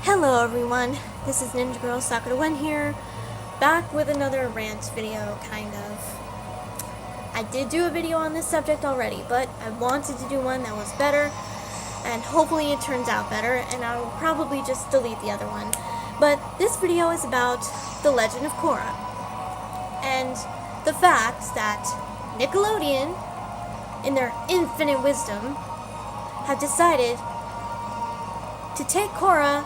Hello everyone, this is Ninja Girl Sakura 1 here, back with another rant video, kind of. I did do a video on this subject already, but I wanted to do one that was better, and hopefully it turns out better, and I will probably just delete the other one. But this video is about The Legend of Korra, and the fact that Nickelodeon, in their infinite wisdom, have decided to take Korra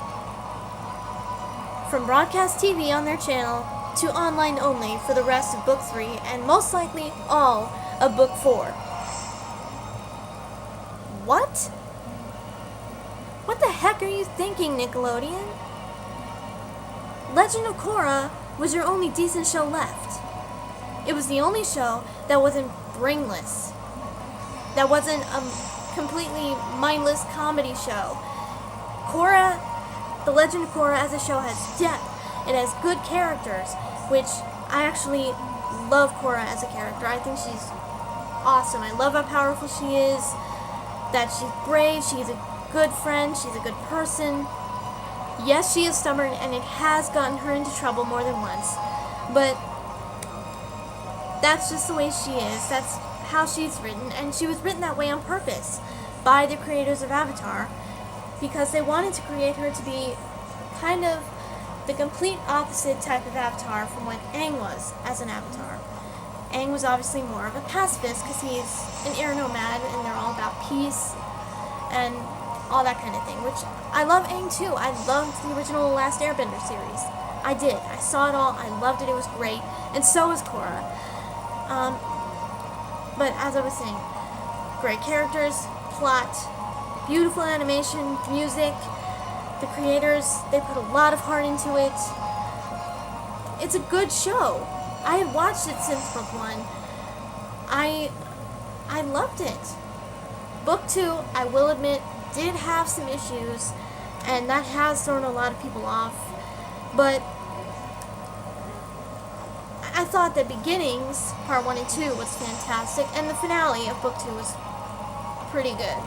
from broadcast TV on their channel to online only for the rest of Book 3 and most likely all of Book 4. What? What the heck are you thinking, Nickelodeon? Legend of Korra was your only decent show left. It was the only show that wasn't brainless. That wasn't a completely mindless comedy show. Korra, The Legend of Korra as a show has depth. It has good characters, which I actually love Korra as a character. I think she's awesome. I love how powerful she is, that she's brave, she's a good friend, she's a good person. Yes, she is stubborn, and it has gotten her into trouble more than once, but that's just the way she is. That's how she's written, and she was written that way on purpose by the creators of Avatar, because they wanted to create her to be kind of the complete opposite type of Avatar from what Aang was as an Avatar. Aang was obviously more of a pacifist because he's an air nomad and they're all about peace and all that kind of thing, which I love Aang too. I loved the original Last Airbender series. I did. I saw it all. I loved it. It was great. And so was Korra. But as I was saying, great characters, plot, beautiful animation, music. The creators, they put a lot of heart into it. It's a good show. I had watched it since Book 1. I loved it. Book 2, I will admit, did have some issues, and that has thrown a lot of people off. But I thought the beginnings, part 1 and 2, was fantastic, and the finale of Book 2 was pretty good.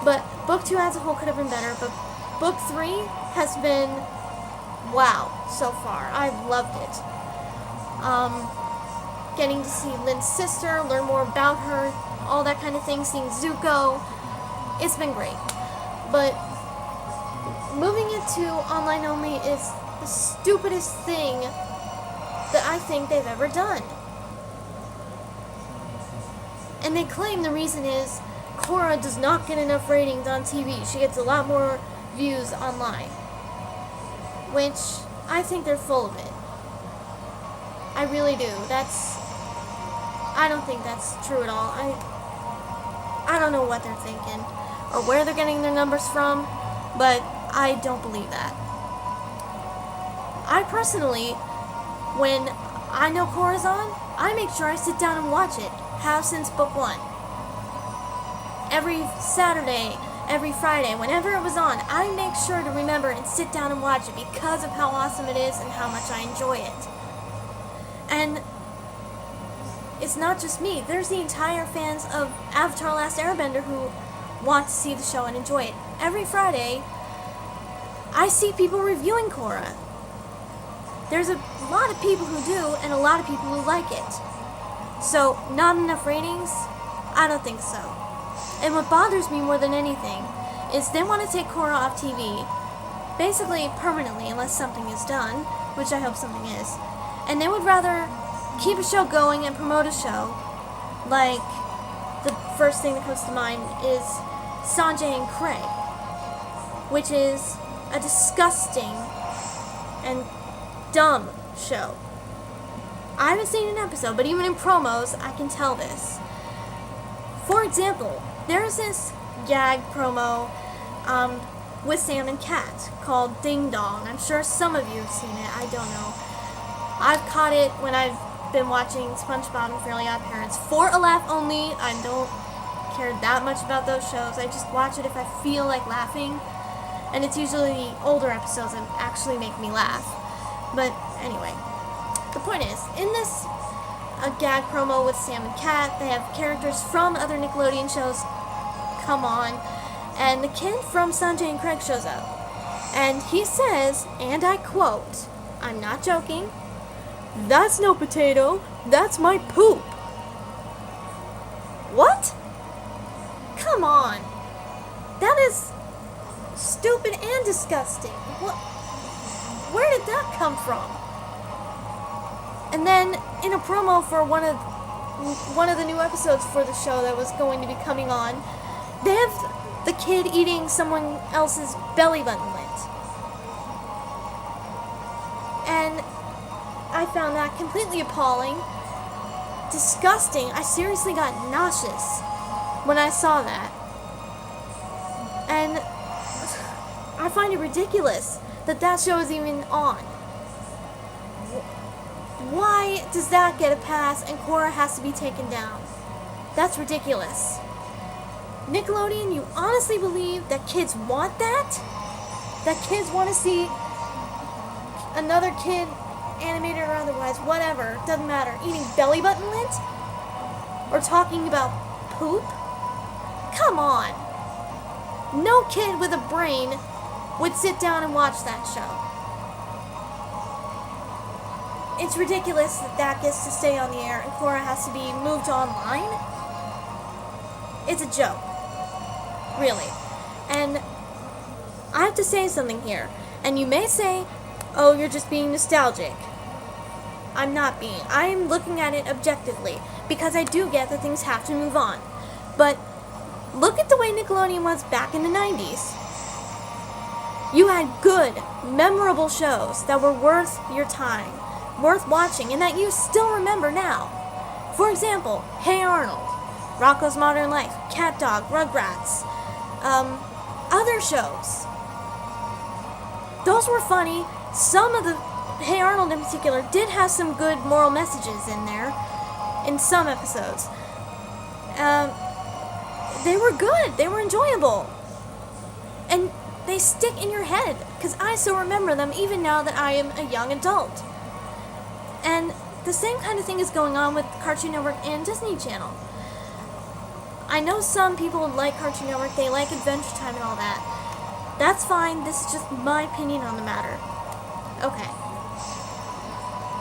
But Book 2 as a whole could have been better, but Book 3 has been wow so far. I've loved it. Getting to see Lin's sister, learn more about her, all that kind of thing, seeing Zuko, it's been great. But moving it to online only is the stupidest thing that I think they've ever done. And they claim the reason is Korra does not get enough ratings on TV. She gets a lot more views online, which I think they're full of it. I really do. I don't think that's true at all. I don't know what they're thinking or where they're getting their numbers from, but I don't believe that. I personally, when I know Korra's on, I make sure I sit down and watch it. Have since Book 1. Every Saturday, every Friday, whenever it was on, I make sure to remember and sit down and watch it because of how awesome it is and how much I enjoy it. And it's not just me. There's the entire fans of Avatar Last Airbender who want to see the show and enjoy it. Every Friday, I see people reviewing Korra. There's a lot of people who do and a lot of people who like it. So, not enough ratings? I don't think so. And what bothers me more than anything is they want to take Korra off TV, basically permanently unless something is done, which I hope something is. And they would rather keep a show going and promote a show, like the first thing that comes to mind is Sanjay and Craig, which is a disgusting and dumb show. I haven't seen an episode, but even in promos, I can tell this. For example, there's this gag promo with Sam and Cat called Ding Dong. I'm sure some of you have seen it. I don't know. I've caught it when I've been watching SpongeBob and Fairly Odd Parents for a laugh only. I don't care that much about those shows. I just watch it if I feel like laughing. And it's usually the older episodes that actually make me laugh. But anyway, the point is, in this gag promo with Sam and Cat, they have characters from other Nickelodeon shows come on, and the kid from Sanjay and Craig shows up. And he says, and I quote, I'm not joking, "That's no potato, that's my poop." What? Come on. That is stupid and disgusting. What? Where did that come from? And then in a promo for one of the new episodes for the show that was going to be coming on, they have the kid eating someone else's belly button lint. And I found that completely appalling, disgusting. I seriously got nauseous when I saw that. And I find it ridiculous that show is even on. Why does that get a pass and Korra has to be taken down? That's ridiculous. Nickelodeon, you honestly believe that kids want that? That kids want to see another kid, animated or otherwise, whatever, doesn't matter, eating belly button lint? Or talking about poop? Come on. No kid with a brain would sit down and watch that show. It's ridiculous that gets to stay on the air and Korra has to be moved online. It's a joke. Really. And I have to say something here. And you may say, oh, you're just being nostalgic. I'm not being. I am looking at it objectively, because I do get that things have to move on. But look at the way Nickelodeon was back in the 90s. You had good, memorable shows that were worth your time, worth watching, and that you still remember now. For example, Hey Arnold, Rocko's Modern Life, Cat Dog, Rugrats, other shows. Those were funny. Some of the Hey Arnold in particular did have some good moral messages in there, in some episodes. They were good. They were enjoyable. And they stick in your head, because I still remember them even now that I am a young adult. And the same kind of thing is going on with Cartoon Network and Disney Channel. I know some people like Cartoon Network, they like Adventure Time and all that. That's fine, this is just my opinion on the matter. Okay.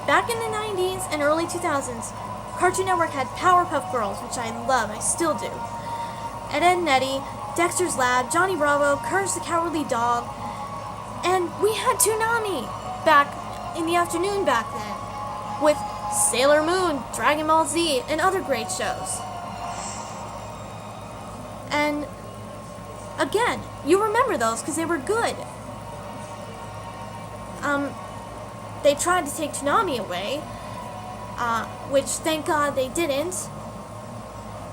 Back in the 90s and early 2000s, Cartoon Network had Powerpuff Girls, which I love, I still do. Ed, Edd n Eddy, Dexter's Lab, Johnny Bravo, Courage the Cowardly Dog, and we had Toonami back in the afternoon back then, with Sailor Moon, Dragon Ball Z, and other great shows. And again, you remember those because they were good. They tried to take Toonami away, which thank God they didn't.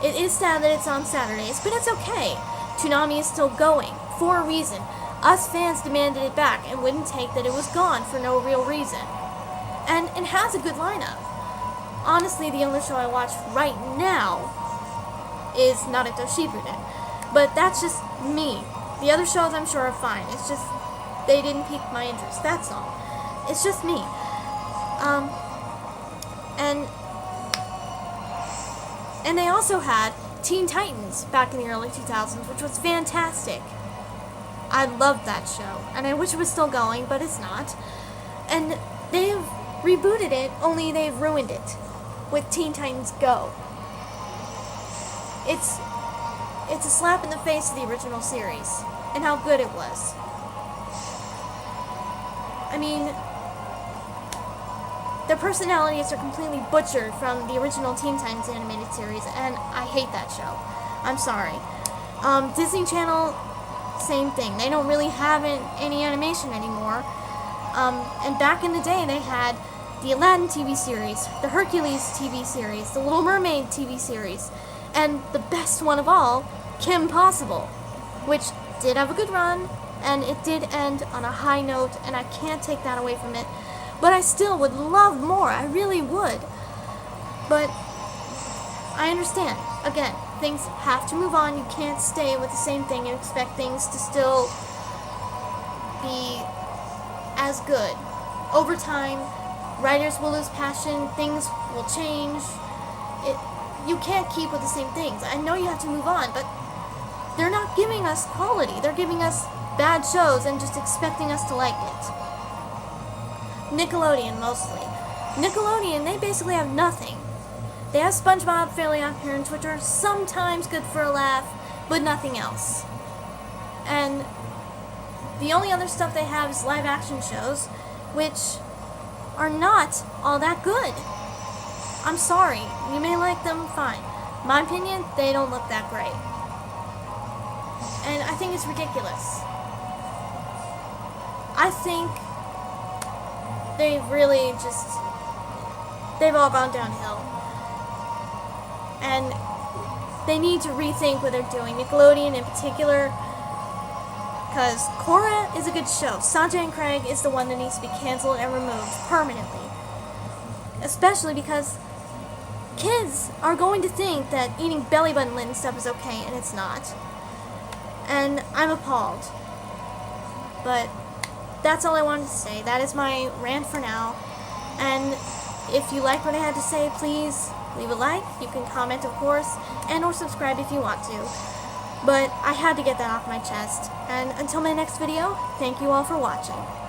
It is sad that it's on Saturdays, but it's okay. Toonami is still going, for a reason. Us fans demanded it back and wouldn't take that it was gone for no real reason. And it has a good lineup. Honestly, the only show I watch right now is Naruto Shippuden. But that's just me. The other shows I'm sure are fine. It's just, they didn't pique my interest, that's all. It's just me. And they also had Teen Titans back in the early 2000s, which was fantastic. I loved that show, and I wish it was still going, but it's not. And they've rebooted it, only they've ruined it with Teen Titans Go. It's a slap in the face of the original series, and how good it was. I mean, their personalities are completely butchered from the original Teen Titans animated series, and I hate that show. I'm sorry. Disney Channel, same thing. They don't really have any animation anymore. And back in the day, they had the Aladdin TV series, the Hercules TV series, the Little Mermaid TV series, and the best one of all, Kim Possible, which did have a good run, and it did end on a high note, and I can't take that away from it. But I still would love more, I really would. But I understand. Again, things have to move on. You can't stay with the same thing and expect things to still be as good. Over time, writers will lose passion, things will change. You can't keep with the same things. I know you have to move on, but they're not giving us quality. They're giving us bad shows and just expecting us to like it. Nickelodeon, mostly. Nickelodeon, they basically have nothing. They have SpongeBob fairly on here on Twitter, sometimes good for a laugh, but nothing else. And the only other stuff they have is live action shows, which are not all that good. I'm sorry, you may like them, fine. My opinion, they don't look that great. And I think it's ridiculous. I think they've really they've all gone downhill. And they need to rethink what they're doing, Nickelodeon in particular, because Korra is a good show. Sanjay and Craig is the one that needs to be canceled and removed permanently. Especially because kids are going to think that eating belly button lint and stuff is okay, and it's not. And I'm appalled. But that's all I wanted to say. That is my rant for now. And if you like what I had to say, please leave a like. You can comment, of course, and or subscribe if you want to. But I had to get that off my chest. And until my next video, thank you all for watching.